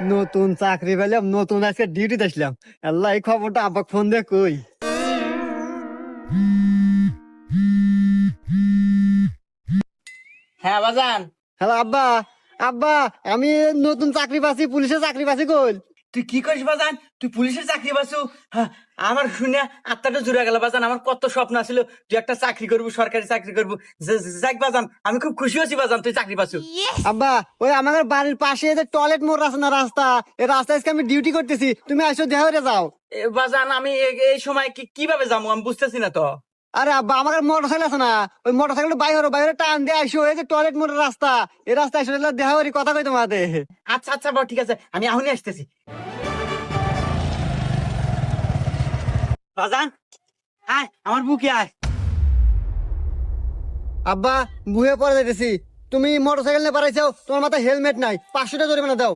নতুন চাকরি পেলাম, নতুন আজকে ডিউটি আসলাম। আল্লাহ, এই খবরটা আব্বাকে ফোন দিয়ে কই। হ্যাঁ বাজান। হ্যালো আব্বা। আব্বা, আমি নতুন চাকরি পাচ্ছি, পুলিশের চাকরি পাচ্ছি। কই? তুই কি করিস বাজান? তুই পুলিশের চাকরি পাচ্ছু? হ্যাঁ, আমার শুনে আত্মাটা জুড়ে গেল বাজান। আমার কত স্বপ্ন ছিল তুই একটা চাকরি করবো, সরকারি চাকরি করবো। যাক বাজান, আমি খুব খুশি হয়েছি বাজান তুই চাকরি পাচ্ছু। আব্বা, ওই আমাদের বাড়ির পাশে যে টয়লেট মোড় আছে না, রাস্তা, এই রাস্তায় আজকে আমি ডিউটি করতেছি, তুমি আসো দেখা হয়ে যাও। বাজান আমি এই সময় কিভাবে যাবো আমি বুঝতেছি না তো। আরে আব্বা, আমার মোটর সাইকেল আছে না, ওই মোটর সাইকেল বাইরে বাইরে টান দিয়ে আইসো, এই যে টয়লেট মোড়ের রাস্তা, এই রাস্তায় এসে দেখা করি, কথা কই তোমাদের। আচ্ছা আচ্ছা বাবা, ঠিক আছে, আমি এখনই আসতেছি বাজান। আয় আমার বুকে আয়। আব্বা, বুয়ে পরে যাইতেছি। তুমি মোটর সাইকেল নিয়ে পারাইছো, তোমার মাথায় হেলমেট নাই, 500 টাকা জরিমানা দাও।